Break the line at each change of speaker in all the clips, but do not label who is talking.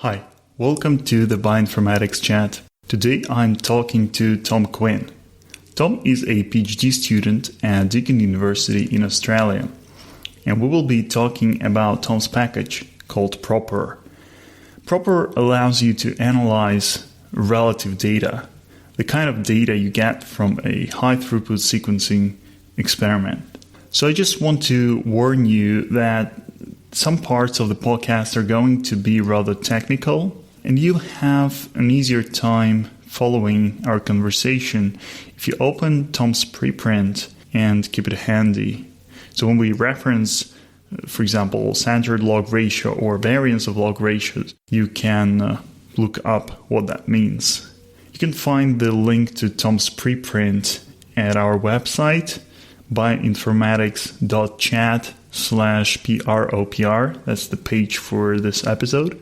Hi, welcome to the Bioinformatics Chat. Today I'm talking to Thom Quinn. Thom is a PhD student at Deakin University in Australia, and we will be talking about Thom's package called propr. Propr allows you to analyze relative data, the kind of data you get from a high-throughput sequencing experiment. So I just want to warn you that some parts of the podcast are going to be rather technical, and you'll have an easier time following our conversation if you open Thom's preprint and keep it handy. So when we reference, for example, standard log ratio or variance of log ratios, you can look up what that means. You can find the link to Thom's preprint at our website, bioinformatics.chat/propr. That's the page for this episode.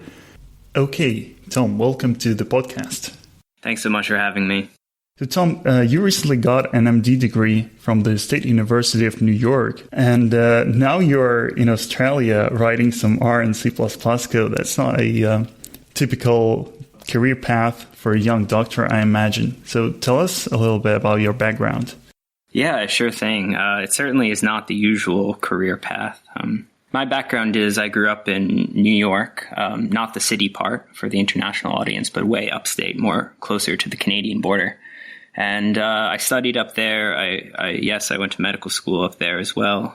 Okay, Thom, welcome to the podcast.
Thanks so much for having me.
So Thom, you recently got an MD degree from the State University of New York, and now you're in Australia writing some R and C++ code. That's not a typical career path for a young doctor, I imagine. So tell us a little bit about your background.
Yeah, sure thing. It certainly is not the usual career path. My background is I grew up in New York, not the city part for the international audience, but way upstate, more closer to the Canadian border. And I studied up there. I went to medical school up there as well.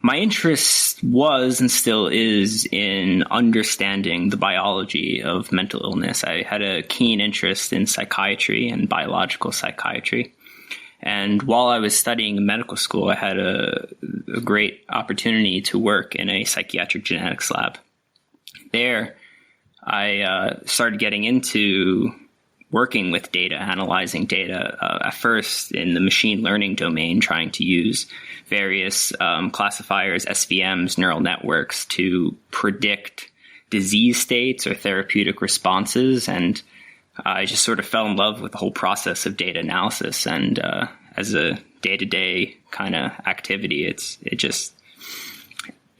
My interest was and still is in understanding the biology of mental illness. I had a keen interest in psychiatry and biological psychiatry. And while I was studying in medical school, I had a great opportunity to work in a psychiatric genetics lab. There, I started getting into working with data, analyzing data, at first in the machine learning domain, trying to use various classifiers, SVMs, neural networks to predict disease states or therapeutic responses. And I just sort of fell in love with the whole process of data analysis. And as a day-to-day kind of activity, it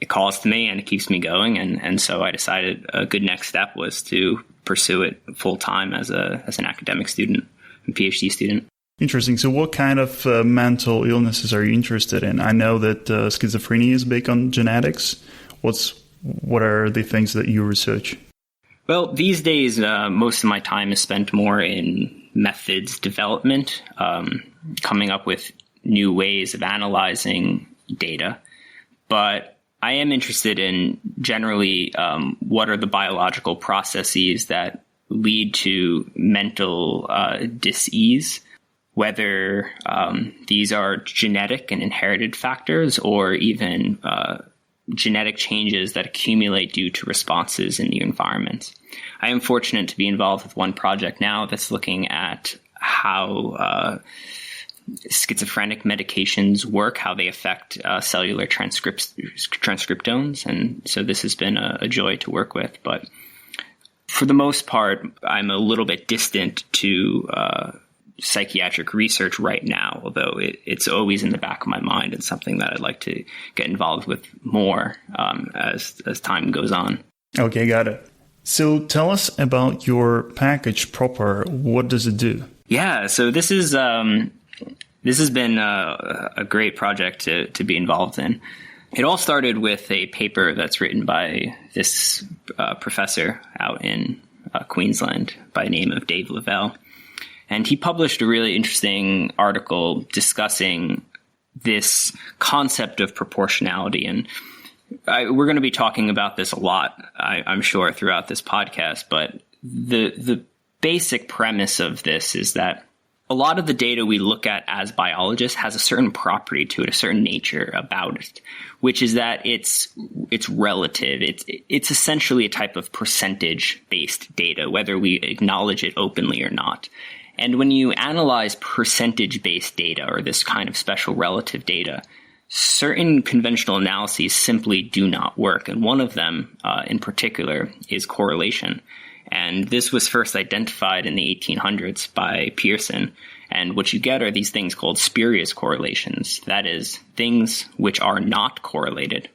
calls to me and it keeps me going. And so I decided a good next step was to pursue it full-time as an academic student, a PhD student.
Interesting. So what kind of mental illnesses are you interested in? I know that schizophrenia is big on genetics. What are the things that you research?
Well, these days, most of my time is spent more in methods development, coming up with new ways of analyzing data. But I am interested in generally what are the biological processes that lead to mental dis-ease, whether these are genetic and inherited factors or even genetic changes that accumulate due to responses in the environment. I am fortunate to be involved with one project now that's looking at how schizophrenic medications work, how they affect cellular transcriptomes. And so this has been a joy to work with. But for the most part, I'm a little bit distant to psychiatric research right now, although it's always in the back of my mind and something that I'd like to get involved with more as time goes on.
Okay, got it. So tell us about your package propr. What does it do?
Yeah, so this has been a great project to be involved in. It all started with a paper that's written by this professor out in Queensland by the name of Dave Lavelle. And he published a really interesting article discussing this concept of proportionality. And we're going to be talking about this a lot, I'm sure, throughout this podcast. But the basic premise of this is that a lot of the data we look at as biologists has a certain property to it, a certain nature about it, which is that it's relative. It's essentially a type of percentage-based data, whether we acknowledge it openly or not. And when you analyze percentage-based data or this kind of special relative data, certain conventional analyses simply do not work. And one of them in particular is correlation. And this was first identified in the 1800s by Pearson. And what you get are these things called spurious correlations. That is, things which are not correlated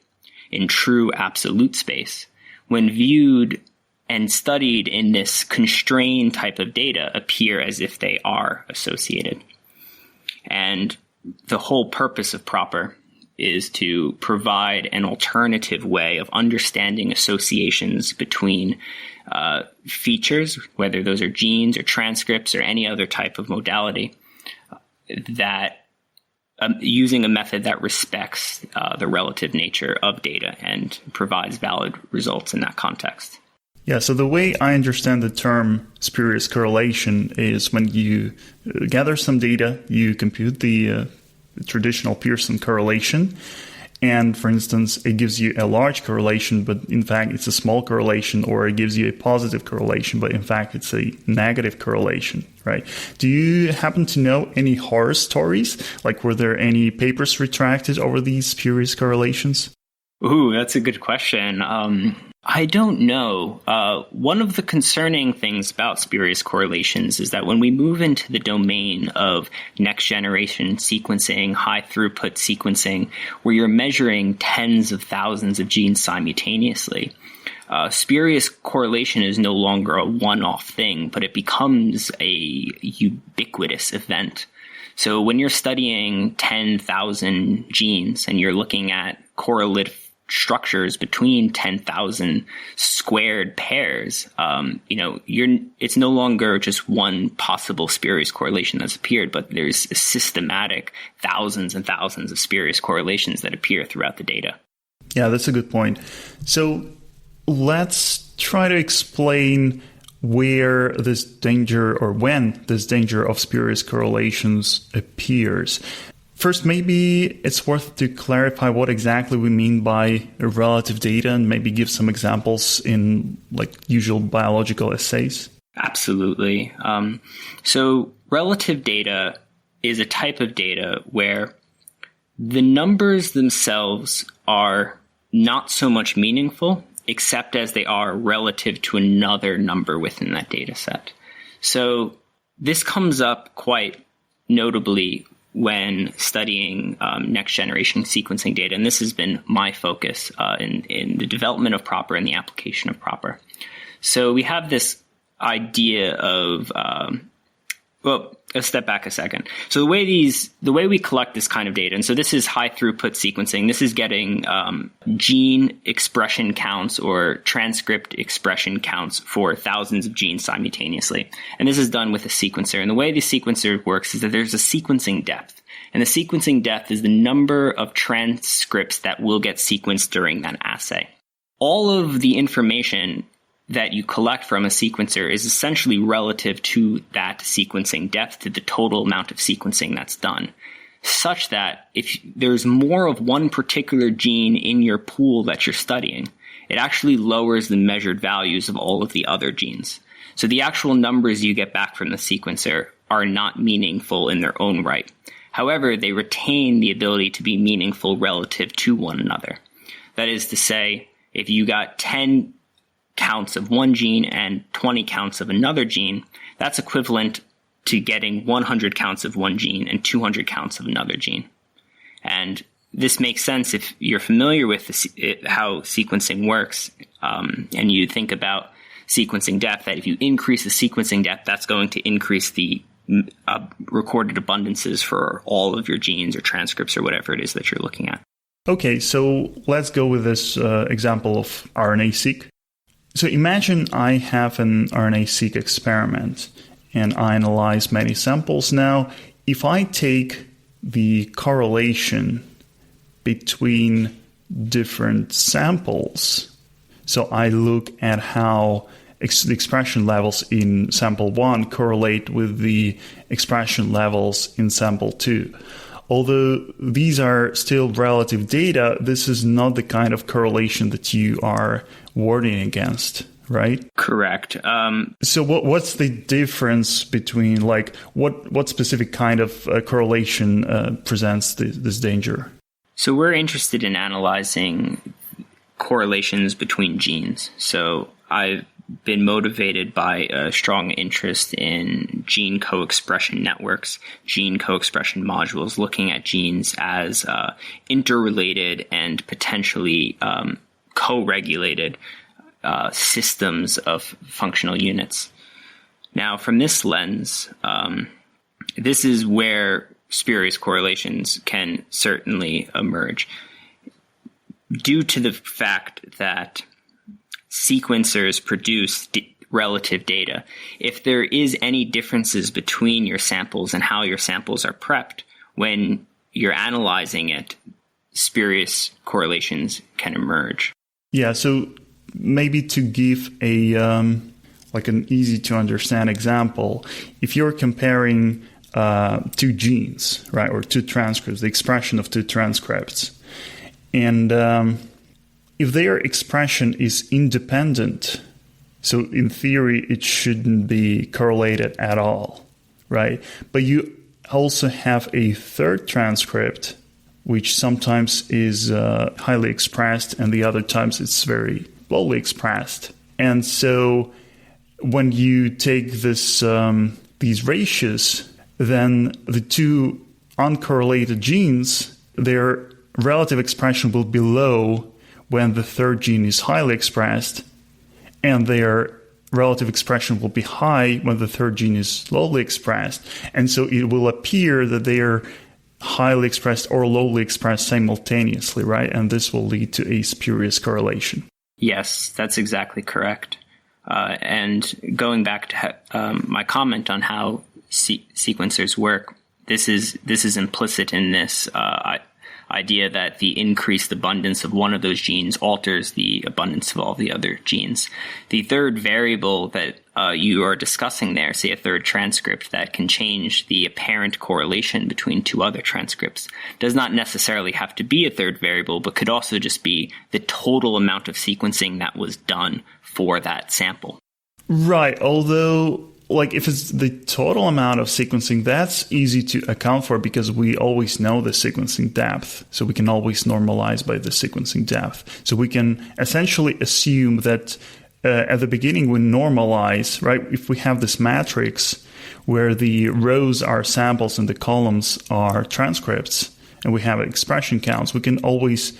in true absolute space. When viewed and studied in this constrained type of data appear as if they are associated. And the whole purpose of propr is to provide an alternative way of understanding associations between features, whether those are genes or transcripts or any other type of modality, that using a method that respects the relative nature of data and provides valid results in that context.
Yeah, so the way I understand the term spurious correlation is when you gather some data, you compute the traditional Pearson correlation, and for instance, it gives you a large correlation, but in fact it's a small correlation, or it gives you a positive correlation, but in fact it's a negative correlation, right? Do you happen to know any horror stories? Like, were there any papers retracted over these spurious correlations?
Ooh, that's a good question. I don't know. One of the concerning things about spurious correlations is that when we move into the domain of next generation sequencing, high throughput sequencing, where you're measuring tens of thousands of genes simultaneously, spurious correlation is no longer a one-off thing, but it becomes a ubiquitous event. So when you're studying 10,000 genes and you're looking at correlative structures between 10,000 squared pairs, it's no longer just one possible spurious correlation that's appeared, but there's a systematic thousands and thousands of spurious correlations that appear throughout the data.
Yeah, that's a good point. So let's try to explain where this danger, or when this danger of spurious correlations appears. First, maybe it's worth to clarify what exactly we mean by relative data, and maybe give some examples in like usual biological assays.
Absolutely. So relative data is a type of data where the numbers themselves are not so much meaningful, except as they are relative to another number within that data set. So this comes up quite notably when studying next generation sequencing data. And this has been my focus in the development of propr and the application of propr. So we have this idea of, let's step back a second. So the way we collect this kind of data, and so this is high throughput sequencing. This is getting gene expression counts or transcript expression counts for thousands of genes simultaneously. And this is done with a sequencer. And the way the sequencer works is that there's a sequencing depth. And the sequencing depth is the number of transcripts that will get sequenced during that assay. All of the information that you collect from a sequencer is essentially relative to that sequencing depth, to the total amount of sequencing that's done, such that if there's more of one particular gene in your pool that you're studying, it actually lowers the measured values of all of the other genes. So the actual numbers you get back from the sequencer are not meaningful in their own right. However, they retain the ability to be meaningful relative to one another. That is to say, if you got 10 counts of one gene and 20 counts of another gene, that's equivalent to getting 100 counts of one gene and 200 counts of another gene. And this makes sense if you're familiar with how sequencing works, and you think about sequencing depth, that if you increase the sequencing depth, that's going to increase the recorded abundances for all of your genes or transcripts or whatever it is that you're looking at.
Okay, so let's go with this example of RNA-seq. So imagine I have an RNA-seq experiment and I analyze many samples. Now, if I take the correlation between different samples, so I look at how the expression levels in sample 1 correlate with the expression levels in sample 2. Although these are still relative data, this is not the kind of correlation that you are warding against, right?
Correct.
So what's the difference between, like, what specific kind of correlation presents this danger?
So we're interested in analyzing correlations between genes. So I've been motivated by a strong interest in gene co-expression networks, gene co-expression modules, looking at genes as interrelated and potentially co-regulated systems of functional units. Now, from this lens, this is where spurious correlations can certainly emerge due to the fact that sequencers produce relative data. If there is any differences between your samples and how your samples are prepped, when you're analyzing it, spurious correlations can emerge.
Yeah, so maybe to give a like an easy to understand example, if you're comparing two genes, right, or two transcripts, the expression of two transcripts, and if their expression is independent, so in theory it shouldn't be correlated at all, right? But you also have a third transcript which sometimes is highly expressed and the other times it's very lowly expressed. And so when you take this these ratios, then the two uncorrelated genes, their relative expression will be low when the third gene is highly expressed, and their relative expression will be high when the third gene is lowly expressed. And so it will appear that they are highly expressed or lowly expressed simultaneously, right? And this will lead to a spurious correlation.
Yes, that's exactly correct. And going back to my comment on how sequencers work, this is implicit in this idea that the increased abundance of one of those genes alters the abundance of all the other genes. The third variable that you are discussing there, say a third transcript that can change the apparent correlation between two other transcripts, does not necessarily have to be a third variable, but could also just be the total amount of sequencing that was done for that sample.
Right, although like if it's the total amount of sequencing, that's easy to account for because we always know the sequencing depth. So we can always normalize by the sequencing depth. So we can essentially assume that at the beginning we normalize, right? If we have this matrix where the rows are samples and the columns are transcripts, and we have expression counts, we can always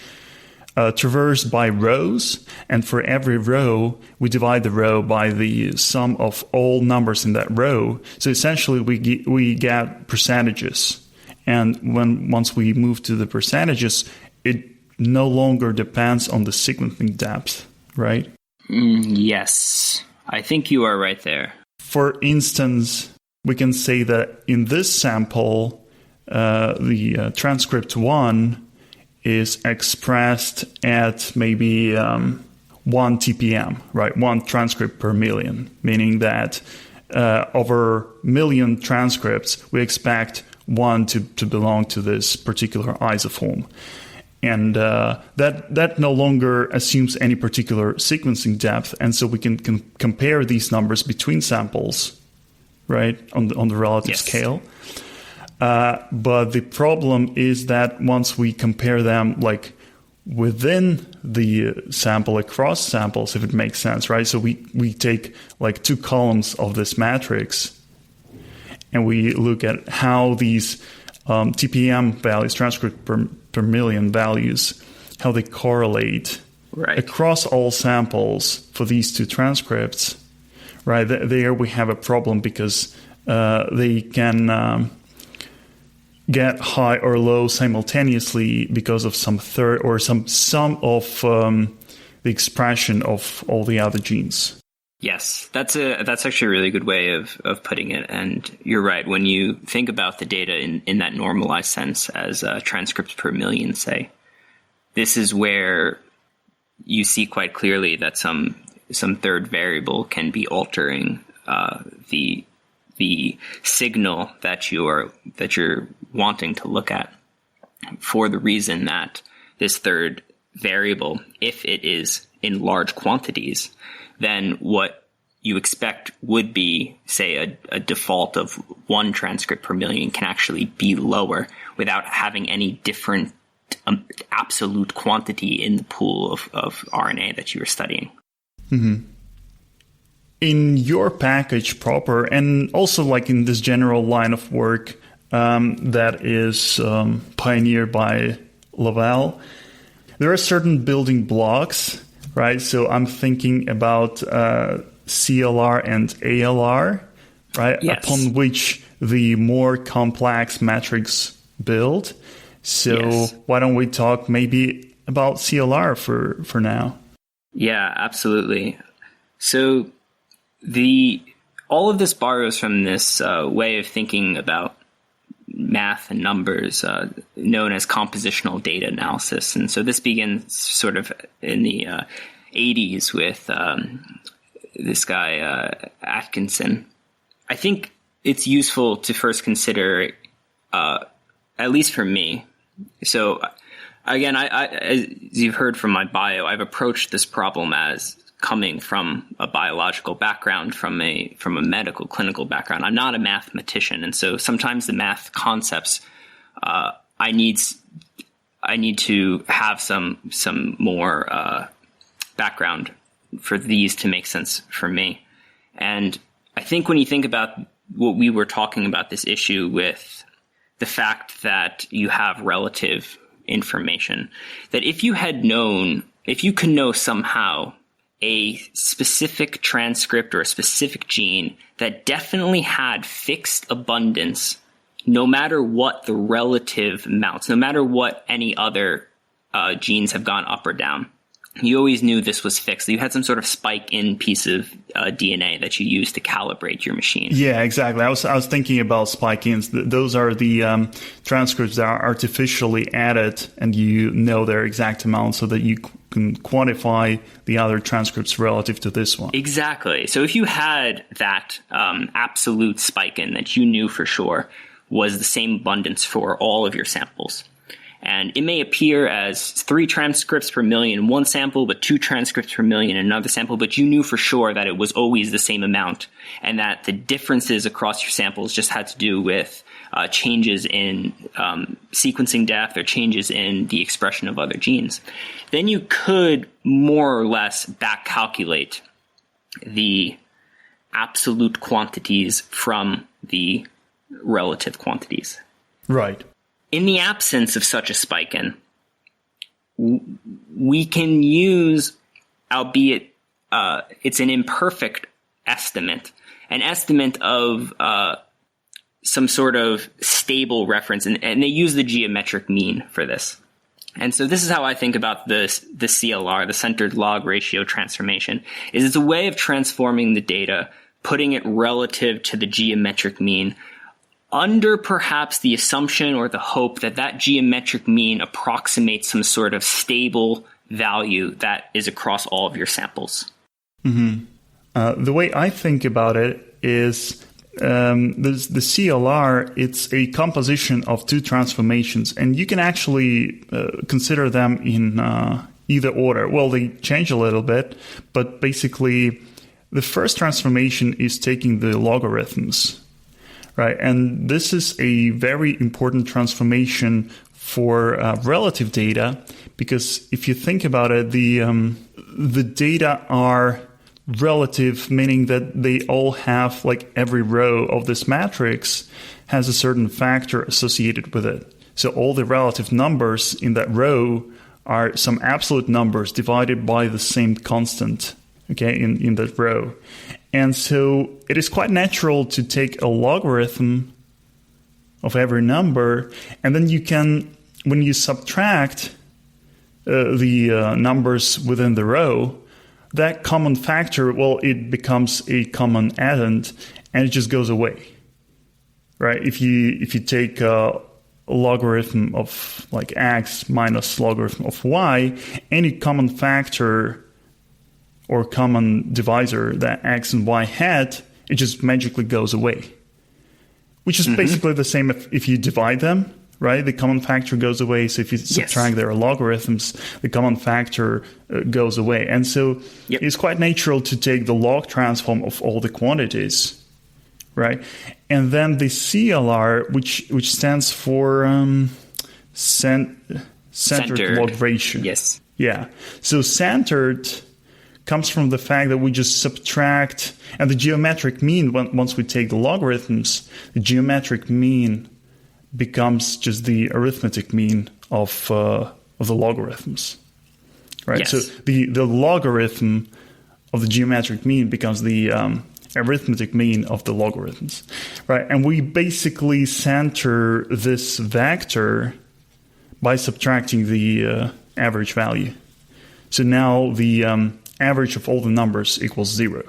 traverse by rows, and for every row, we divide the row by the sum of all numbers in that row. So essentially, we get percentages. And once we move to the percentages, it no longer depends on the sequencing depth, right?
Yes, I think you are right there.
For instance, we can say that in this sample, the transcript 1 is expressed at maybe 1 TPM, right? 1 transcript per million, meaning that over million transcripts, we expect one to belong to this particular isoform. And that no longer assumes any particular sequencing depth, and so we can compare these numbers between samples, right, on the relative scale. But the problem is that once we compare them like within the sample, across samples, if it makes sense, right? So we take like two columns of this matrix and we look at how these TPM values, transcript per million values, how they correlate across all samples for these two transcripts, right? There we have a problem because they can get high or low simultaneously because of some third or some sum of the expression of all the other genes.
Yes, that's actually a really good way of putting it. And you're right. When you think about the data in that normalized sense as transcripts per million, say, this is where you see quite clearly that some third variable can be altering the signal that you're wanting to look at, for the reason that this third variable, if it is in large quantities, then what you expect would be, say, a default of 1 transcript per million can actually be lower without having any different absolute quantity in the pool of RNA that you were studying.
Mm-hmm. In your package propr, and also like in this general line of work that is pioneered by Lavelle, there are certain building blocks right? So I'm thinking about CLR and ALR, right?
Yes.
Upon which the more complex metrics build. So why don't we talk maybe about CLR for now?
Yeah, absolutely. So all of this borrows from this way of thinking about math and numbers known as compositional data analysis. And so this begins sort of in the 80s with this guy, Atkinson. I think it's useful to first consider, at least for me. So again, I, as you've heard from my bio, I've approached this problem as coming from a biological background, from a medical clinical background. I'm not a mathematician, and so sometimes the math concepts I need to have some more background for these to make sense for me. And I think when you think about what we were talking about, this issue with the fact that you have relative information, that if you could know somehow a specific transcript or a specific gene that definitely had fixed abundance, no matter what the relative amounts, no matter what any other genes have gone up or down, you always knew this was fixed. You had some sort of spike in piece of DNA that you used to calibrate your machine.
Yeah, exactly. I was thinking about spike-ins. Those are the transcripts that are artificially added, and you know their exact amount so that you can quantify the other transcripts relative to this one.
Exactly. So if you had that absolute spike-in that you knew for sure was the same abundance for all of your samples, and it may appear as 3 transcripts per million in one sample, but 2 transcripts per million in another sample, but you knew for sure that it was always the same amount, and that the differences across your samples just had to do with changes in sequencing depth or changes in the expression of other genes. Then you could more or less back calculate the absolute quantities from the relative quantities.
Right.
In the absence of such a spike-in, we can use, albeit it's an imperfect estimate, an estimate of some sort of stable reference, and they use the geometric mean for this. And so this is how I think about the CLR, the centered log ratio transformation, is it's a way of transforming the data, putting it relative to the geometric mean, under perhaps the assumption or the hope that that geometric mean approximates some sort of stable value that is across all of your samples.
Mm-hmm. The way I think about it is the CLR, it's a composition of 2 transformations, and you can actually consider them in either order. Well, they change a little bit, but basically the first transformation is taking the logarithms. Right, and this is a very important transformation for relative data, because if you think about it, the data are relative, meaning that they all have, like, every row of this matrix has a certain factor associated with it. So all the relative numbers in that row are some absolute numbers divided by the same constant, okay, in that row. And so it is quite natural to take a logarithm of every number, and then you can, when you subtract the numbers within the row, that common factor, well, it becomes a common addend, and it just goes away, right? If you take a logarithm of like x minus logarithm of y, any common factor or common divisor that x and y had, it just magically goes away. Which is basically the same if you divide them, right? The common factor goes away. So if you subtract their logarithms, the common factor goes away. And so it's quite natural to take the log transform of all the quantities, right? And then the CLR, which stands for centered log ratio.
Yes.
Yeah. So centered comes from the fact that we just subtract, and the geometric mean, once we take the logarithms, the geometric mean becomes just the arithmetic mean of the logarithms, right?
Yes.
So the logarithm of the geometric mean becomes the arithmetic mean of the logarithms, right? And we basically center this vector by subtracting the average value. So now the average of all the numbers equals 0,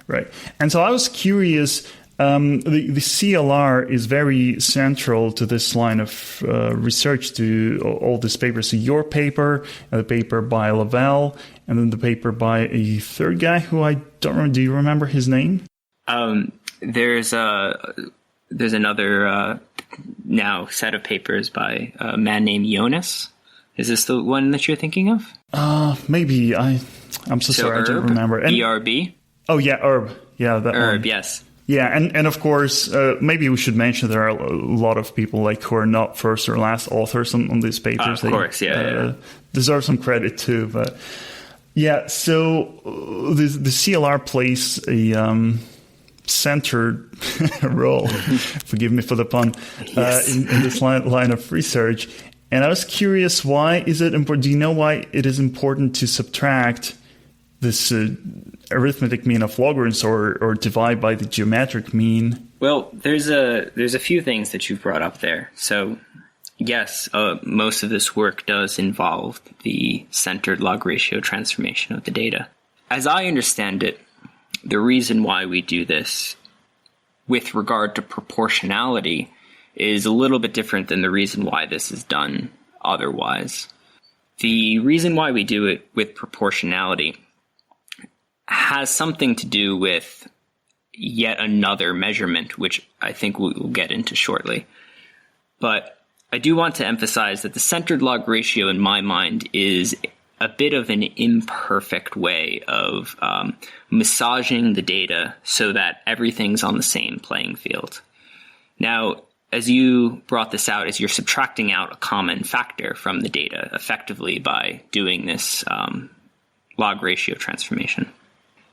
right? And so I was curious, the CLR is very central to this line of research, to all these papers. So your paper, the paper by Lavelle, and then the paper by a third guy who I don't remember. Do you remember his name?
There's another now set of papers by a man named Jonas. Is this the one that you're thinking of?
Maybe. I'm so sorry, I don't remember. And,
ERB?
Oh, yeah, Herb. Yeah, that
Herb,
one.
yes.
Yeah, and of course, maybe we should mention there are a lot of people like who are not first or last authors on these papers.
Of course, yeah.
Deserve some credit too. But yeah, so the CLR plays a centered role, forgive me for the pun,
Yes.
in this line of research. And I was curious, why is it important? Do you know why it is important to subtract this arithmetic mean of logarithms or divide by the geometric mean?
Well, there's a few things that you've brought up there. So, yes, most of this work does involve the centered log ratio transformation of the data. As I understand it, the reason why we do this with regard to proportionality is a little bit different than the reason why this is done otherwise. The reason why we do it with proportionality has something to do with yet another measurement, which I think we'll get into shortly. But I do want to emphasize that the centered log ratio, in my mind, is a bit of an imperfect way of massaging the data so that everything's on the same playing field. Now, as you brought this out, as you're subtracting out a common factor from the data effectively by doing this log ratio transformation.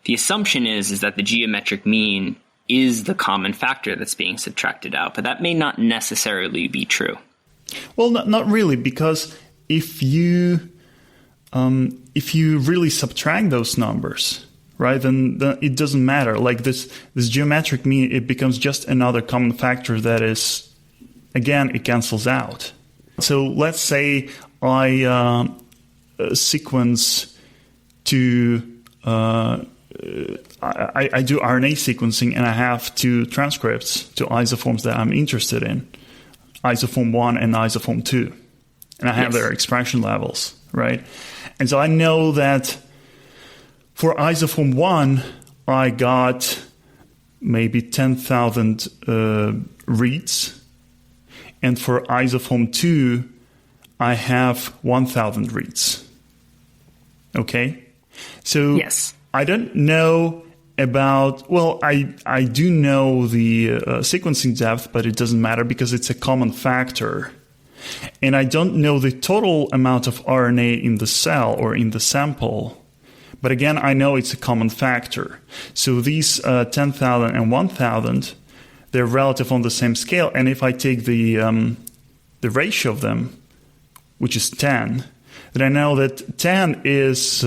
The assumption is that the geometric mean is the common factor that's being subtracted out, but that may not necessarily be true.
Well, not really, because if you really subtract those numbers, right, then it doesn't matter. Like this geometric mean, it becomes just another common factor that is, again, it cancels out. So let's say I sequence to I do RNA sequencing, and I have two transcripts, two isoforms that I'm interested in, isoform 1 and isoform 2. And I have their expression levels, right? And so I know that for isoform 1, I got maybe 10,000 reads. And for isoform 2, I have 1,000 reads. Okay? So
yes.
I don't know about, well, I do know the sequencing depth, but it doesn't matter because it's a common factor. And I don't know the total amount of RNA in the cell or in the sample. But again, I know it's a common factor. So these 10,000 and 1,000, they're relative on the same scale. And if I take the ratio of them, which is 10, then I know that 10 is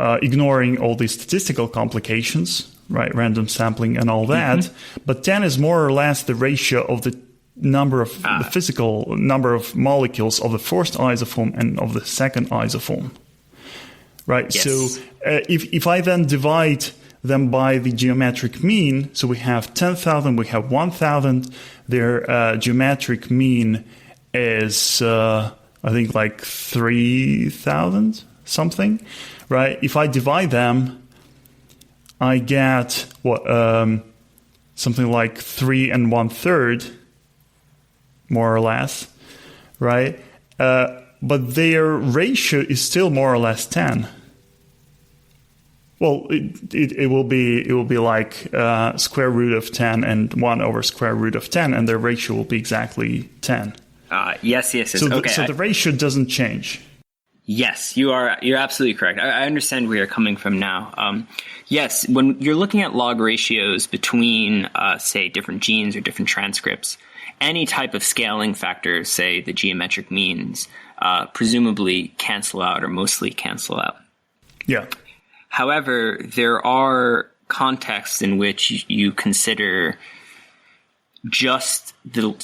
ignoring all the statistical complications, right, random sampling and all that. Mm-hmm. But 10 is more or less the ratio of the number of the physical number of molecules of the first isoform and of the second isoform, right?
Yes.
So if I then divide them by the geometric mean, so we have 10,000, we have 1,000, their geometric mean is I think like 3,000 something, right? If I divide them, I get something like 3 1/3, more or less, right? But their ratio is still more or less 10. Well, it will be like square root of 10 and 1 over square root of 10, and their ratio will be exactly 10.
Yes.
So the ratio doesn't change.
Yes, you're absolutely correct. I understand where you're coming from now. Yes, when you're looking at log ratios between, say, different genes or different transcripts, any type of scaling factor, say the geometric means, presumably cancel out or mostly cancel out.
Yeah.
However, there are contexts in which you consider just the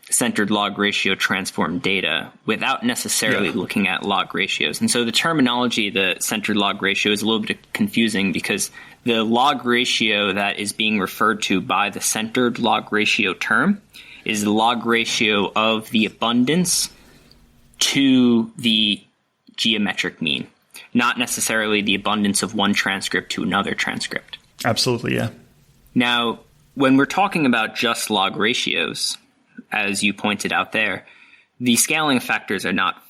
centered log ratio transform data without necessarily looking at log ratios. And so the terminology, the centered log ratio, is a little bit confusing because the log ratio that is being referred to by the centered log ratio term is the log ratio of the abundance to the geometric mean, not necessarily the abundance of one transcript to another transcript.
Absolutely, yeah.
Now, when we're talking about just log ratios, as you pointed out there, the scaling factors are not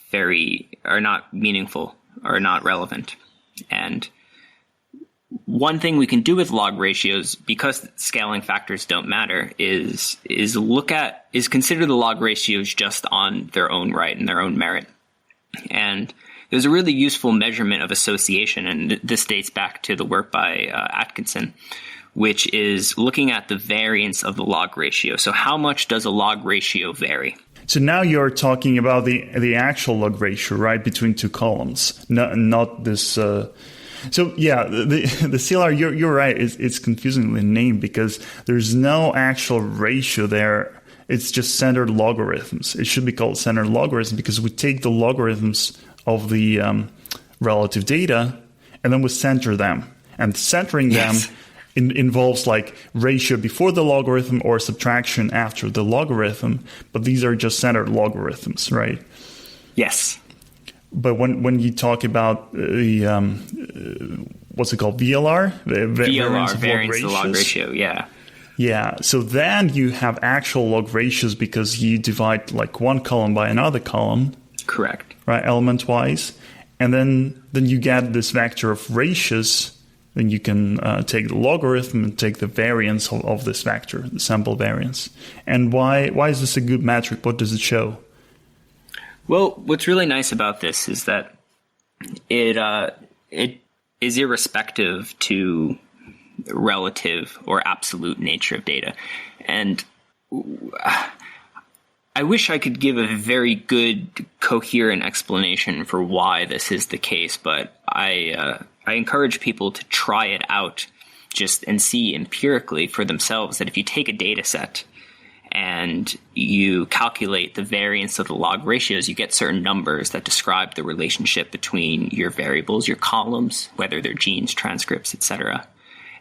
meaningful or not relevant. And one thing we can do with log ratios, because scaling factors don't matter, is consider the log ratios just on their own right and their own merit. And there's a really useful measurement of association, and this dates back to the work by Atkinson, which is looking at the variance of the log ratio. So how much does a log ratio vary?
So now you're talking about the actual log ratio, right, between two columns, not this. So yeah, the CLR, you're right. It's confusingly named because there's no actual ratio there. It's just centered logarithms. It should be called centered logarithms because we take the logarithms of the relative data and then we center them. And centering them involves like ratio before the logarithm or subtraction after the logarithm, but these are just centered logarithms, right?
Yes.
But when you talk about the what's it called, VLR,
variance of the log ratio, yeah.
Yeah, so then you have actual log ratios because you divide like one column by another column.
Correct.
Right, element-wise, and then you get this vector of ratios. Then you can take the logarithm and take the variance of this vector, the sample variance. And why is this a good metric? What does it show?
Well, what's really nice about this is that it is irrespective to relative or absolute nature of data. And I wish I could give a very good, coherent explanation for why this is the case, but I encourage people to try it out and see empirically for themselves that if you take a data set and you calculate the variance of the log ratios, you get certain numbers that describe the relationship between your variables, your columns, whether they're genes, transcripts, etc.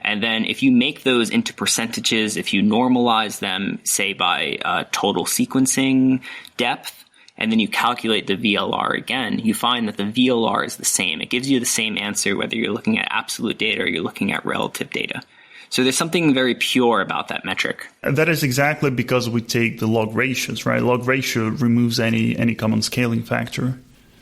And then if you make those into percentages, if you normalize them, say by total sequencing depth, and then you calculate the VLR again, you find that the VLR is the same. It gives you the same answer whether you're looking at absolute data or you're looking at relative data. So there's something very pure about that metric.
That is exactly because we take the log ratios, right? Log ratio removes any common scaling factor.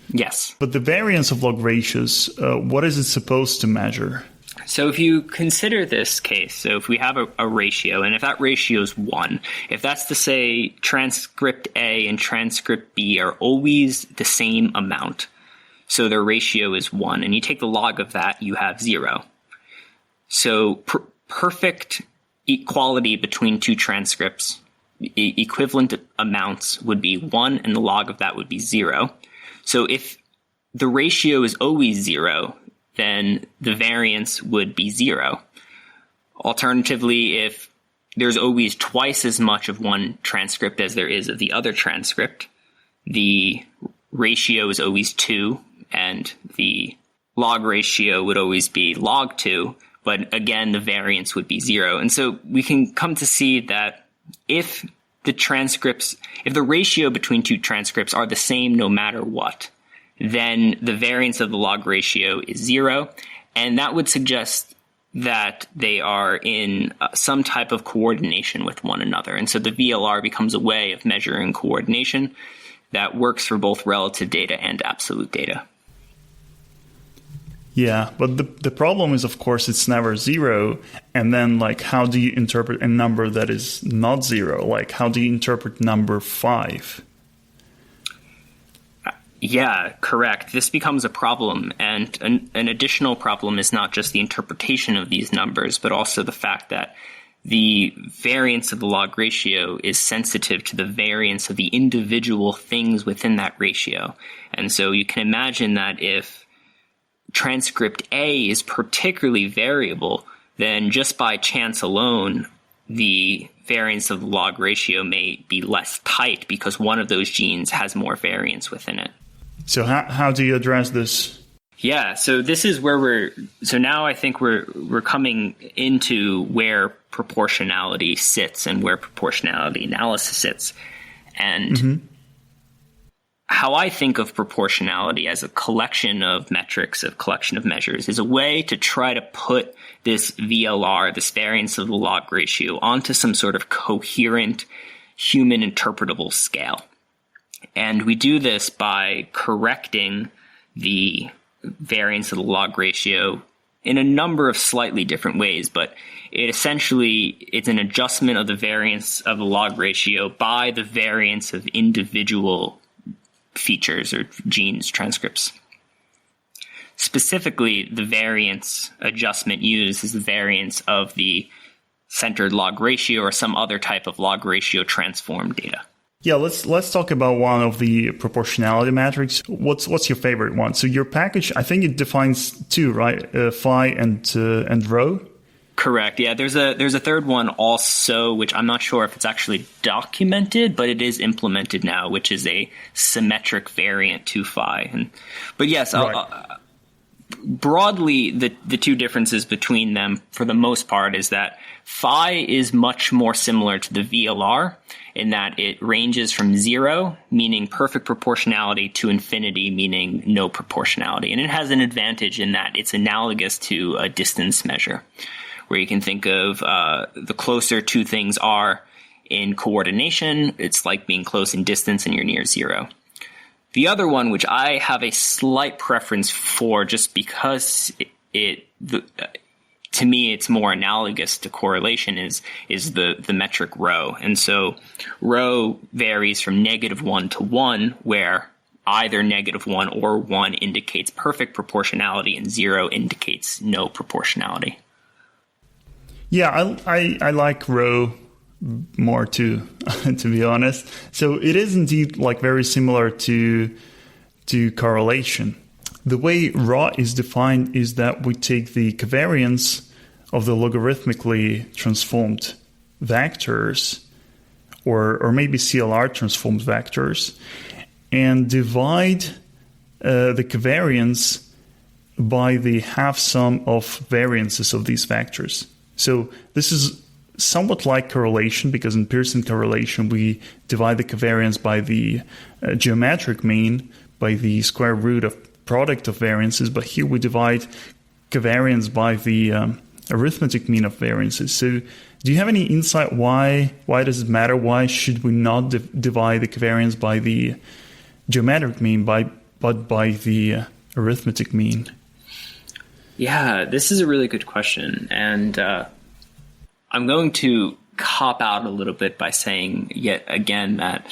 Yes.
But the variance of log ratios, what is it supposed to measure?
So if you consider this case, so if we have a ratio, and if that ratio is 1, if that's to say transcript A and transcript B are always the same amount, so their ratio is 1, and you take the log of that, you have 0. So perfect equality between two transcripts, equivalent amounts would be 1, and the log of that would be 0. So if the ratio is always 0, then the variance would be 0. Alternatively, if there's always twice as much of one transcript as there is of the other transcript, the ratio is always 2, and the log ratio would always be log 2, but again, the variance would be 0. And so we can come to see that if the ratio between two transcripts are the same no matter what, then the variance of the log ratio is 0, and that would suggest that they are in some type of coordination with one another. And so the VLR becomes a way of measuring coordination that works for both relative data and absolute data.
Yeah, but the problem is, of course, it's never 0. And then, like, how do you interpret a number that is not 0? Like, how do you interpret number 5?
Yeah, correct. This becomes a problem, and an additional problem is not just the interpretation of these numbers, but also the fact that the variance of the log ratio is sensitive to the variance of the individual things within that ratio. And so you can imagine that if transcript A is particularly variable, then just by chance alone, the variance of the log ratio may be less tight because one of those genes has more variance within it.
So how do you address this?
Yeah, so this is where now I think we're coming into where proportionality sits and where proportionality analysis sits. And how I think of proportionality as a collection of metrics, a collection of measures, is a way to try to put this VLR, this variance of the log ratio, onto some sort of coherent human interpretable scale. And we do this by correcting the variance of the log ratio in a number of slightly different ways, but it's an adjustment of the variance of the log ratio by the variance of individual features or genes, transcripts. Specifically, the variance adjustment used is the variance of the centered log ratio or some other type of log ratio transform data.
Yeah, let's talk about one of the proportionality metrics. What's your favorite one? So your package, I think it defines two, right? Phi and rho.
Correct. Yeah, there's a third one also, which I'm not sure if it's actually documented, but it is implemented now, which is a symmetric variant to phi. But yes, right. Broadly, the two differences between them, for the most part, is that phi is much more similar to the VLR in that it ranges from 0, meaning perfect proportionality, to infinity, meaning no proportionality. And it has an advantage in that it's analogous to a distance measure, where you can think of the closer two things are in coordination, it's like being close in distance and you're near 0. The other one, which I have a slight preference for just because to me it's more analogous to correlation, is the metric rho. And so rho varies from -1 to 1, where either -1 or 1 indicates perfect proportionality and 0 indicates no proportionality.
Yeah, I like rho more too, to be honest. So it is indeed like very similar to correlation. The way rho is defined is that we take the covariance of the logarithmically transformed vectors, or maybe CLR transformed vectors, and divide the covariance by the half sum of variances of these vectors. So this is somewhat like correlation, because in Pearson correlation we divide the covariance by the geometric mean, by the square root of product of variances, but here we divide covariance by the arithmetic mean of variances. So do you have any insight why does it matter? Why should we not divide the covariance by the geometric mean, but by the arithmetic mean?
Yeah, this is a really good question, and I'm going to cop out a little bit by saying yet again that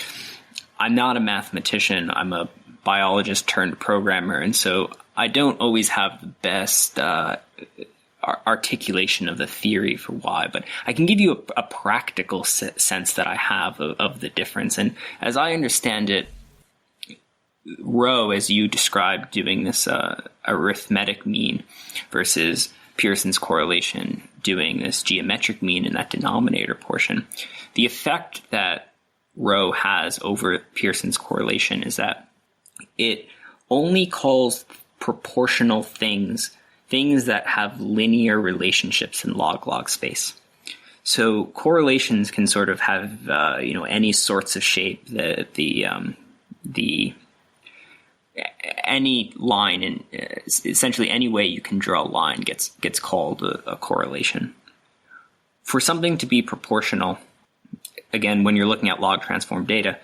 I'm not a mathematician. I'm a biologist turned programmer, and so I don't always have the best articulation of the theory for why, but I can give you a practical sense that I have of the difference. And as I understand it, rho, as you described, doing this arithmetic mean versus Pearson's correlation doing this geometric mean in that denominator portion, the effect that rho has over Pearson's correlation is that it only calls proportional things that have linear relationships in log-log space. So correlations can sort of have any sorts of shape. Any line, and essentially any way you can draw a line gets called a correlation. For something to be proportional, again, when you're looking at log transform data,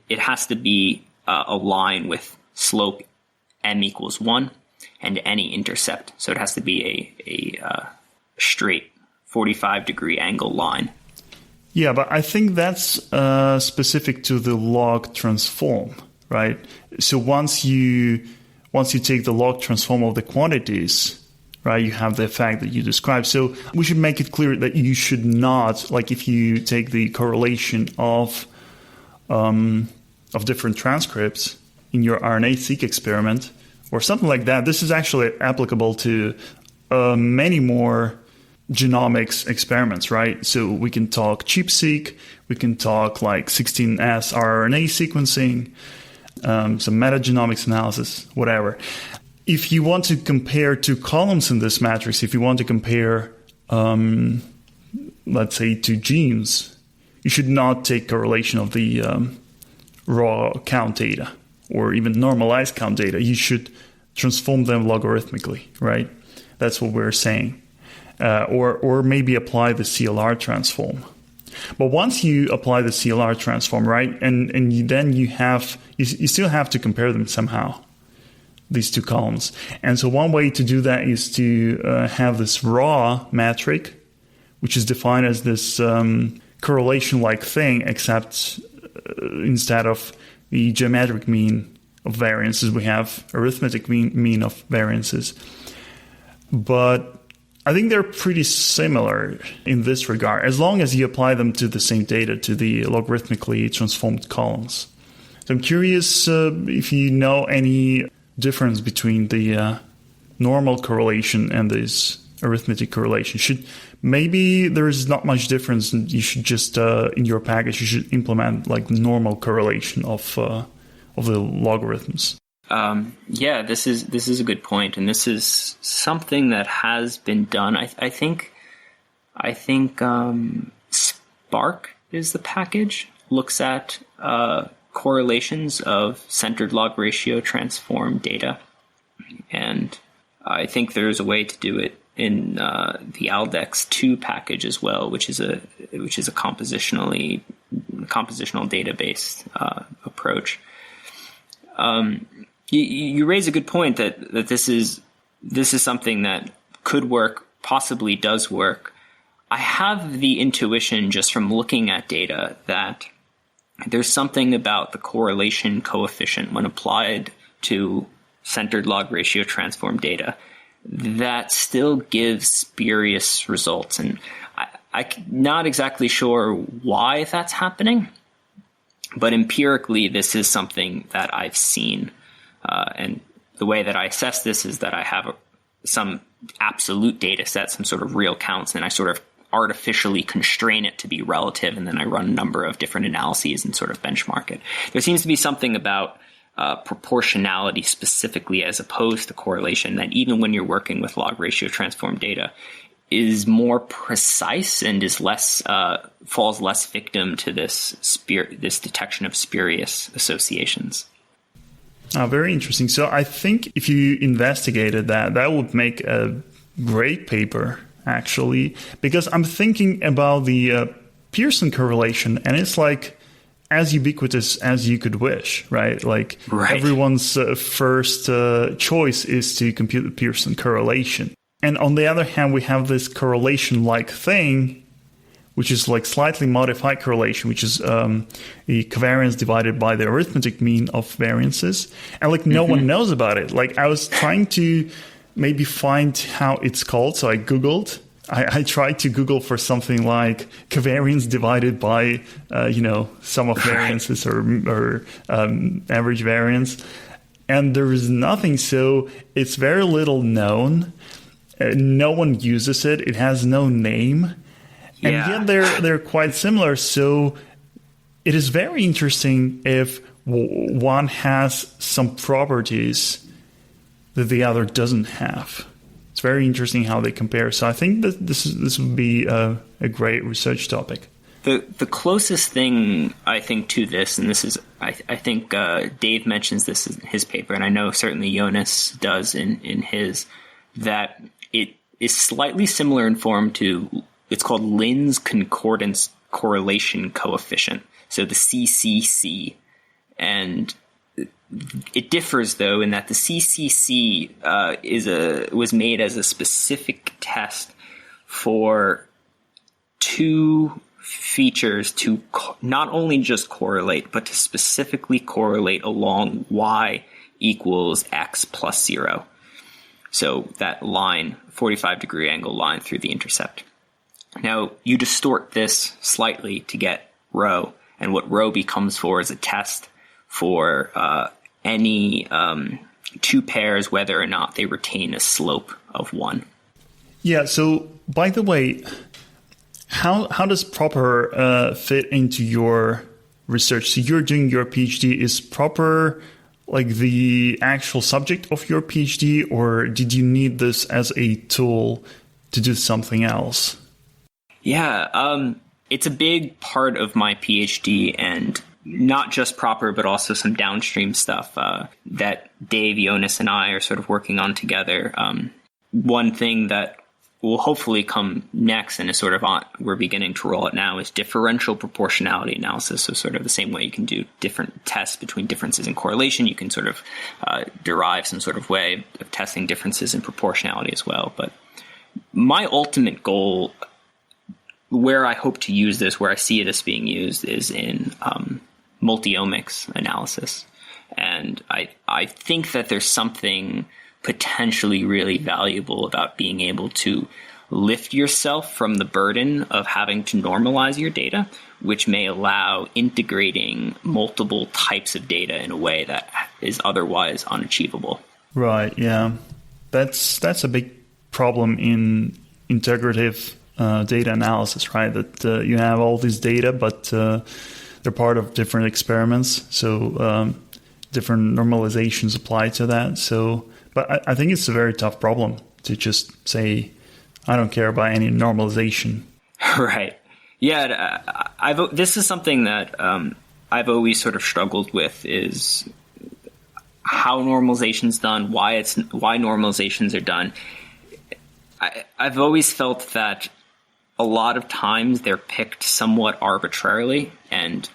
it has to be a line with slope m equals 1 and any intercept. So it has to be a straight 45-degree angle line.
Yeah, but I think that's specific to the log transform, right? So once you take the log transform of the quantities, right? You have the effect that you described. So we should make it clear that you should not, like if you take the correlation of different transcripts in your RNA-seq experiment or something like that, this is actually applicable to many more genomics experiments, right? So we can talk ChIP-seq, we can talk like 16S RNA sequencing, some metagenomics analysis, whatever. If you want to compare two columns in this matrix, if you want to compare, let's say, two genes, you should not take correlation of the raw count data or even normalized count data. You should transform them logarithmically, right? That's what we're saying. Or maybe apply the CLR transform. But once you apply the CLR transform, right, and you still have to compare them somehow, these two columns. And so one way to do that is to have this raw metric, which is defined as this correlation-like thing, except instead of the geometric mean of variances, we have arithmetic mean of variances. But I think they're pretty similar in this regard, as long as you apply them to the same data, to the logarithmically transformed columns. So I'm curious if you know any difference between the normal correlation and this arithmetic correlation. Maybe there is not much difference, and you should just in your package you should implement like normal correlation of the logarithms.
Yeah, this is a good point, and this is something that has been done. I think Spark is the package, looks at correlations of centered log ratio transform data, and I think there's a way to do it in the Aldex2 package as well, which is a compositional database approach. You raise a good point that this is something that could work, possibly does work. I have the intuition just from looking at data that there's something about the correlation coefficient when applied to centered log ratio transform data that still gives spurious results. And I'm not exactly sure why that's happening, but empirically this is something that I've seen. And the way that I assess this is that I have some absolute data set, some sort of real counts, and I sort of artificially constrain it to be relative, and then I run a number of different analyses and sort of benchmark it. There seems to be something about proportionality specifically as opposed to correlation that even when you're working with log ratio transform data is more precise and is less falls less victim to this detection of spurious associations.
Very interesting. So I think if you investigated that would make a great paper, actually, because I'm thinking about the Pearson correlation, and it's like as ubiquitous as you could wish, right? Like everyone's first choice is to compute the Pearson correlation. And on the other hand, we have this correlation-like thing, which is like slightly modified correlation, which is the covariance divided by the arithmetic mean of variances. And like no one knows about it. Like I was trying to maybe find how it's called. So I Googled. I tried to Google for something like covariance divided by, sum of variances or average variance. And there is nothing. So it's very little known. No one uses it. It has no name. And yet they're quite similar. So it is very interesting if one has some properties that the other doesn't have. It's very interesting how they compare. So I think that this would be a great research topic.
The closest thing I think to this, and this is I think Dave mentions this in his paper, and I know certainly Jonas does in his, that it is slightly similar in form to. It's called Lin's concordance correlation coefficient, so the CCC. And it differs, though, in that the CCC was made as a specific test for two features to not only just correlate, but to specifically correlate along y equals x plus 0. So that line, 45-degree angle line through the intercept. Now, you distort this slightly to get rho, and what rho becomes for is a test for any two pairs, whether or not they retain a slope of 1.
Yeah, so by the way, how does propr fit into your research? So you're doing your PhD. Is propr like the actual subject of your PhD, or did you need this as a tool to do something else?
Yeah, it's a big part of my PhD, and not just propr, but also some downstream stuff that Dave, Jonas, and I are sort of working on together. One thing that will hopefully come next, and is sort of we're beginning to roll it now, is differential proportionality analysis. So sort of the same way you can do different tests between differences in correlation, you can sort of derive some sort of way of testing differences in proportionality as well. But my ultimate goal, where I hope to use this, where I see it as being used, is in multi-omics analysis. And I think that there's something potentially really valuable about being able to lift yourself from the burden of having to normalize your data, which may allow integrating multiple types of data in a way that is otherwise unachievable. Right,
yeah. That's a big problem in integrative data analysis, right? That you have all these data, but they're part of different experiments. So different normalizations apply to that. So, but I think it's a very tough problem to just say, I don't care about any normalization.
Right. Yeah. This is something that I've always sort of struggled with, is how normalization's done, why normalizations are done. I've always felt that a lot of times they're picked somewhat arbitrarily, and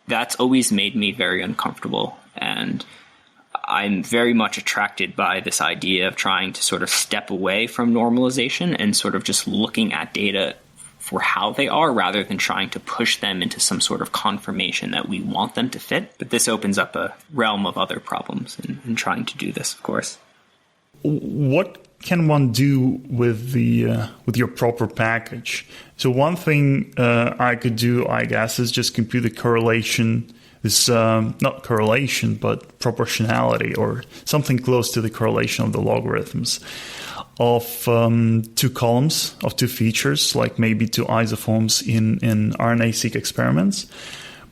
that's always made me very uncomfortable. And I'm very much attracted by this idea of trying to sort of step away from normalization and sort of just looking at data for how they are, rather than trying to push them into some sort of confirmation that we want them to fit. But this opens up a realm of other problems in trying to do this, of course.
What can one do with your propr package? So one thing I could do, I guess, is just compute the correlation. This not correlation, but proportionality, or something close to the correlation of the logarithms of two columns of two features, like maybe two isoforms in RNA-seq experiments.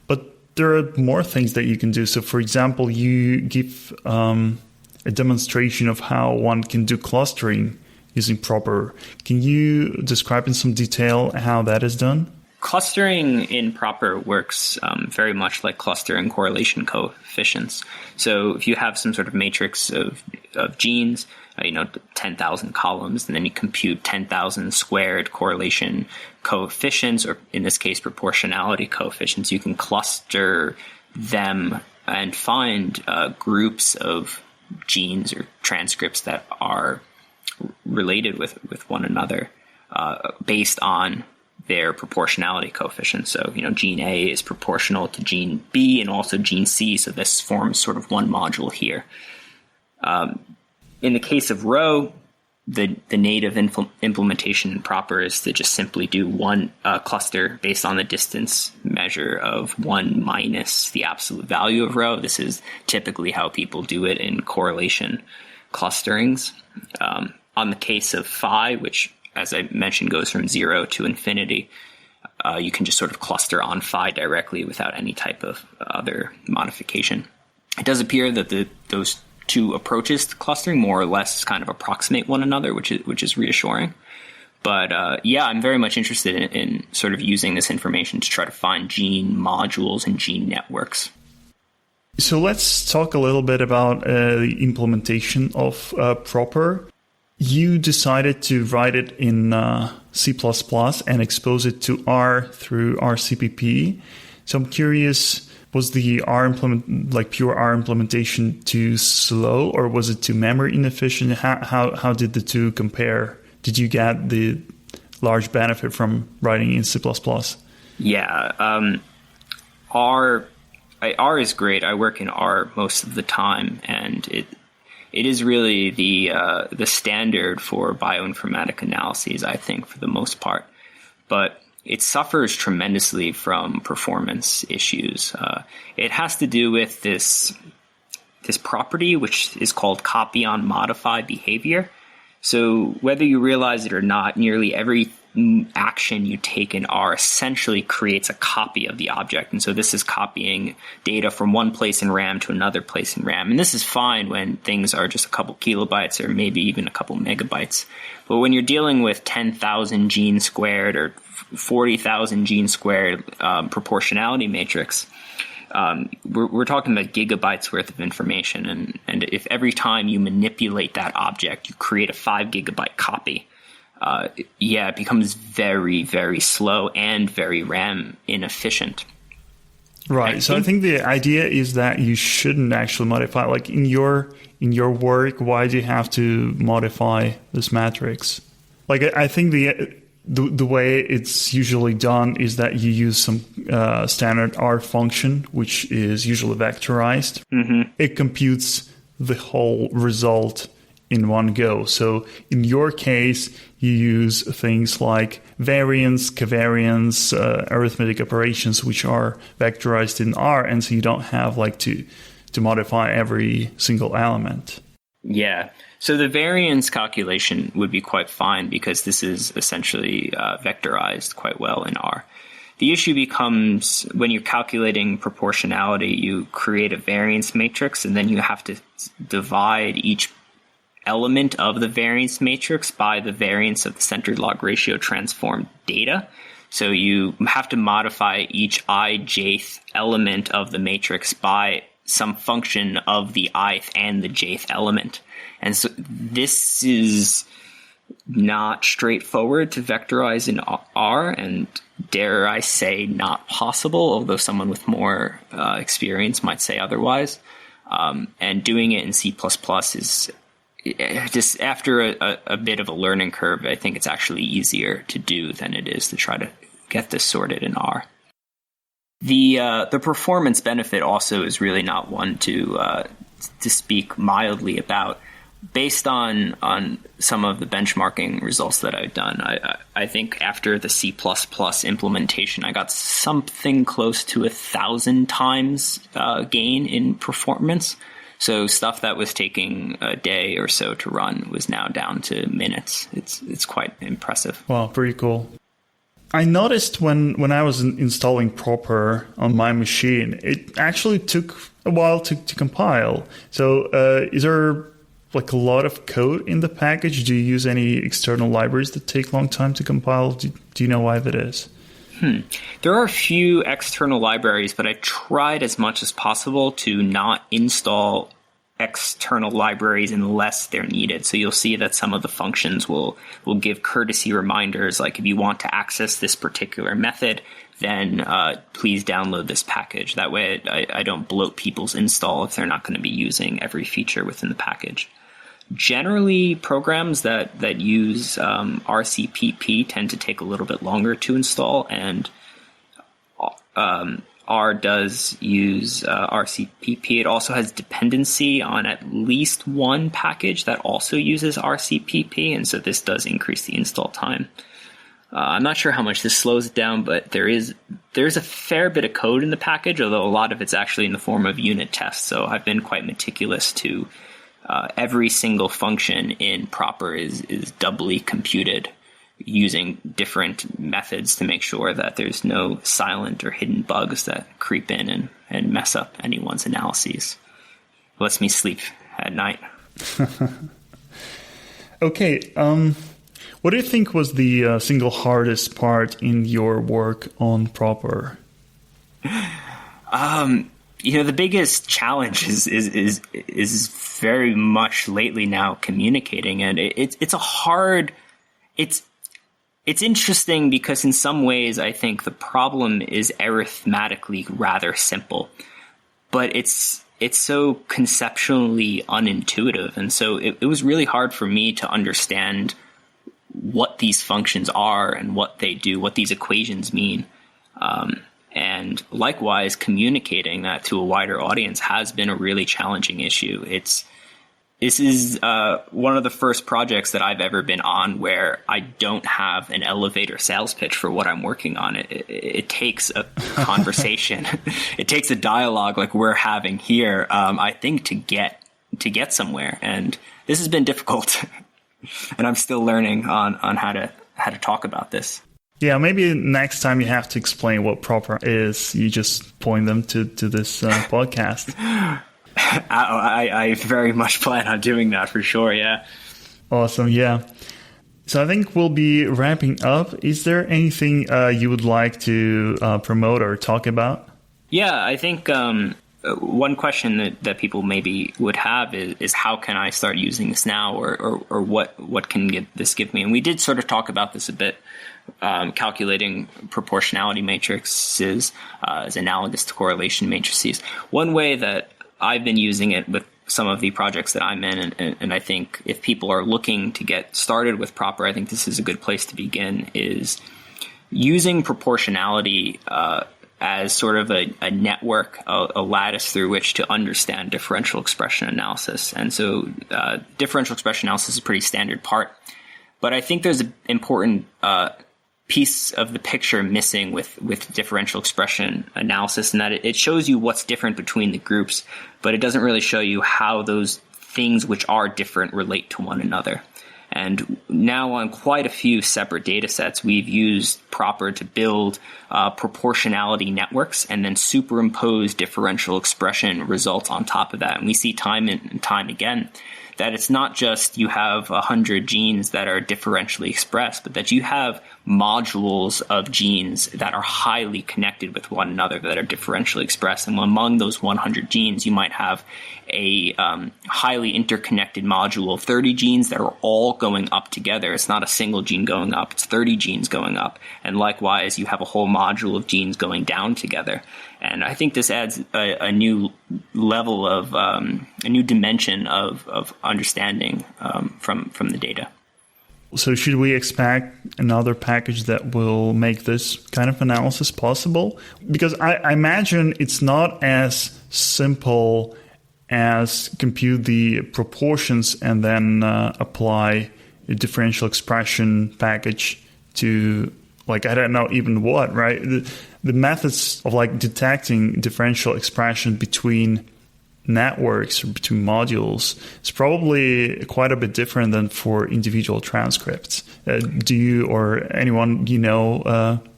But there are more things that you can do. So, for example, you give a demonstration of how one can do clustering using propr. Can you describe in some detail how that is done?
Clustering in propr works very much like clustering correlation coefficients. So if you have some sort of matrix of genes, 10,000 columns, and then you compute 10,000 squared correlation coefficients, or in this case, proportionality coefficients, you can cluster them and find groups of genes or transcripts that are related with one another based on their proportionality coefficient. So, gene A is proportional to gene B and also gene C. So this forms sort of one module here. In the case of rho, the native implementation in propr is to just simply do one cluster based on the distance measure of 1 minus the absolute value of rho. This is typically how people do it in correlation clusterings. On the case of phi, which, as I mentioned, goes from 0 to infinity, you can just sort of cluster on phi directly without any type of other modification. It does appear that those two approaches to clustering more or less kind of approximate one another, which is reassuring. But I'm very much interested in sort of using this information to try to find gene modules and gene networks.
So let's talk a little bit about the implementation of propr. You decided to write it in C++ and expose it to R through RCPP. So I'm curious, was the pure R implementation too slow, or was it too memory inefficient? How did the two compare? Did you get the large benefit from writing in C++? Yeah, R is great. I work in R most of the time, and
it is really the standard for bioinformatic analyses, I think, for the most part. But it suffers tremendously from performance issues. It has to do with this property, which is called copy on modify behavior. So whether you realize it or not, nearly every action you take in R essentially creates a copy of the object. And so this is copying data from one place in RAM to another place in RAM. And this is fine when things are just a couple kilobytes or maybe even a couple megabytes. But when you're dealing with 10,000 gene squared or 40,000 gene squared proportionality matrix, we're talking about gigabytes worth of information. And if every time you manipulate that object, you create a 5 gigabyte copy, it becomes very, very slow and very RAM inefficient.
Right. So I think the idea is that you shouldn't actually modify. Like in your work, why do you have to modify this matrix? Like I think the way it's usually done is that you use some standard R function, which is usually vectorized. Mm-hmm. It computes the whole result in one go. So in your case, you use things like variance, covariance, arithmetic operations, which are vectorized in R, and so you don't have like to modify every single element.
Yeah. So the variance calculation would be quite fine because this is essentially vectorized quite well in R. The issue becomes when you're calculating proportionality, you create a variance matrix, and then you have to divide each element of the variance matrix by the variance of the centered log ratio transformed data. So you have to modify each ijth element of the matrix by some function of the ith and the jth element. And so this is not straightforward to vectorize in R, and dare I say not possible, although someone with more experience might say otherwise. And doing it in C++ is just after a bit of a learning curve. I think it's actually easier to do than it is to try to get this sorted in R. The performance benefit also is really not one to speak mildly about. Based on some of the benchmarking results that I've done, I think after the C++ implementation, I got something close to 1,000 times gain in performance. So stuff that was taking a day or so to run was now down to minutes. It's quite impressive.
Wow, pretty cool. I noticed when I was installing propr on my machine, it actually took a while to compile. So is there like a lot of code in the package? Do you use any external libraries that take a long time to compile? Do you know why that is?
There are a few external libraries, but I tried as much as possible to not install external libraries unless they're needed. So you'll see that some of the functions will give courtesy reminders, like if you want to access this particular method, then please download this package. That way I don't bloat people's install if they're not going to be using every feature within the package. Generally, programs that use RCPP tend to take a little bit longer to install, and R does use RCPP. It also has dependency on at least one package that also uses RCPP, and so this does increase the install time. I'm not sure how much this slows it down, but there's a fair bit of code in the package, although a lot of it's actually in the form of unit tests. So I've been quite meticulous to every single function in propr is doubly computed using different methods to make sure that there's no silent or hidden bugs that creep in and mess up anyone's analyses. It lets me sleep at night. Okay.
What do you think was the single hardest part in your work on propr?
The biggest challenge is very much lately now communicating, and it's interesting because in some ways I think the problem is arithmetically rather simple, but it's so conceptually unintuitive, and so it was really hard for me to understand what these functions are and what they do, what these equations mean. And likewise, communicating that to a wider audience has been a really challenging issue. This is one of the first projects that I've ever been on where I don't have an elevator sales pitch for what I'm working on. It takes a conversation. It takes a dialogue like we're having here, I think, to get somewhere. And this has been difficult. And I'm still learning on how to talk about this.
Yeah, maybe next time you have to explain what propr is, you just point them to this podcast.
I very much plan on doing that for sure, yeah.
Awesome, yeah. So I think we'll be wrapping up. Is there anything you would like to promote or talk about?
Yeah, I think one question that people maybe would have is how can I start using this now, or what can this give me? And we did sort of talk about this a bit. Calculating proportionality matrices is analogous to correlation matrices. One way that I've been using it with some of the projects that I'm in, and I think if people are looking to get started with propr, I think this is a good place to begin, is using proportionality as sort of a network, a lattice through which to understand differential expression analysis. And so differential expression analysis is a pretty standard part. But I think there's an important piece of the picture missing with differential expression analysis, and that it shows you what's different between the groups, but it doesn't really show you how those things which are different relate to one another. And now on quite a few separate data sets, we've used propr to build proportionality networks and then superimpose differential expression results on top of that. And we see time and time again that it's not just you have 100 genes that are differentially expressed, but that you have modules of genes that are highly connected with one another that are differentially expressed. And among those 100 genes, you might have a highly interconnected module of 30 genes that are all going up together. It's not a single gene going up, it's 30 genes going up. And likewise, you have a whole module of genes going down together. And I think this adds a new level of, a new dimension of understanding from the data.
So should we expect another package that will make this kind of analysis possible? Because I imagine it's not as simple as compute the proportions and then apply a differential expression package to, like, I don't know even what, right? The methods of like detecting differential expression between networks or between modules is probably quite a bit different than for individual transcripts. Do you or anyone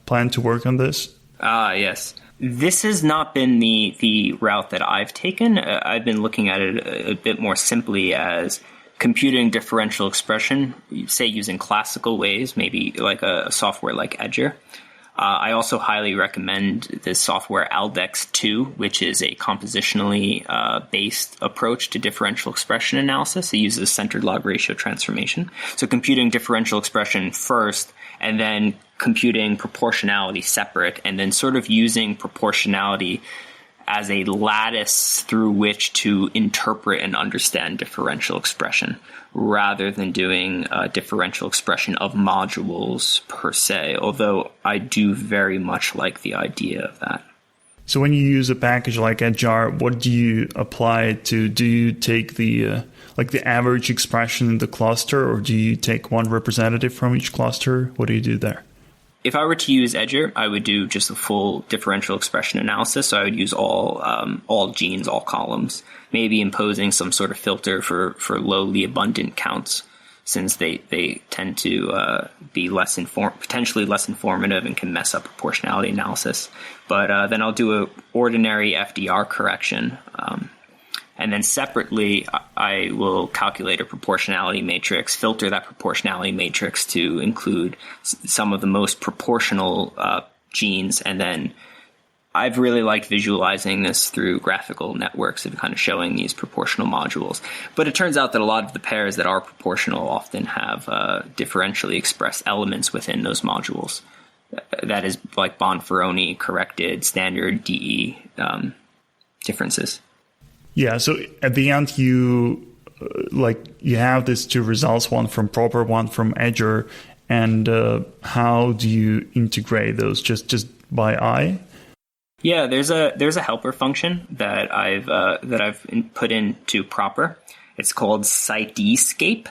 plan to work on this?
Yes. This has not been the route that I've taken. I've been looking at it a bit more simply as computing differential expression, say using classical ways, maybe like a software like Edger. I also highly recommend this software Aldex 2, which is a compositionally based approach to differential expression analysis. It uses centered log ratio transformation. So computing differential expression first, and then computing proportionality separate, and then sort of using proportionality as a lattice through which to interpret and understand differential expression, rather than doing differential expression of modules per se, although I do very much like the idea of that.
So when you use a package like Edjar, what do you apply it to? Do you take the average expression in the cluster, or do you take one representative from each cluster? What do you do there?
If I were to use Edger, I would do just a full differential expression analysis. So I would use all genes, all columns, maybe imposing some sort of filter for lowly abundant counts, since they tend to be potentially less informative and can mess up proportionality analysis. But then I'll do a ordinary FDR correction. And then separately, I will calculate a proportionality matrix, filter that proportionality matrix to include some of the most proportional genes. And then I've really liked visualizing this through graphical networks and kind of showing these proportional modules. But it turns out that a lot of the pairs that are proportional often have differentially expressed elements within those modules. That is like Bonferroni corrected standard DE differences.
Yeah, so at the end, you have these two results, one from propr, one from Edger, and how do you integrate those? Just by eye?
Yeah, there's a helper function that I've put into propr, It's called Cytescape.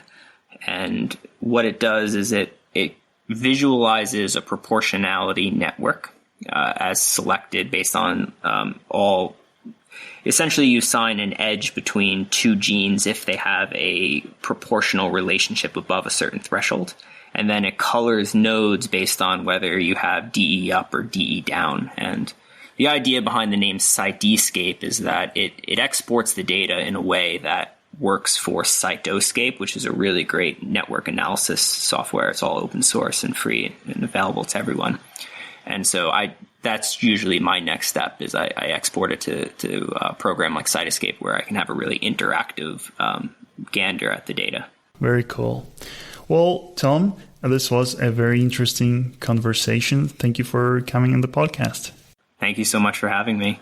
And what it does is it visualizes a proportionality network as selected based on all. Essentially, you assign an edge between two genes if they have a proportional relationship above a certain threshold. And then it colors nodes based on whether you have DE up or DE down. And the idea behind the name Cytescape is that it exports the data in a way that works for Cytoscape, which is a really great network analysis software. It's all open source and free and available to everyone. And so that's usually my next step is I export it to a program like Cytoscape where I can have a really interactive gander at the data.
Very cool. Well, Thom, this was a very interesting conversation. Thank you for coming on the podcast.
Thank you so much for having me.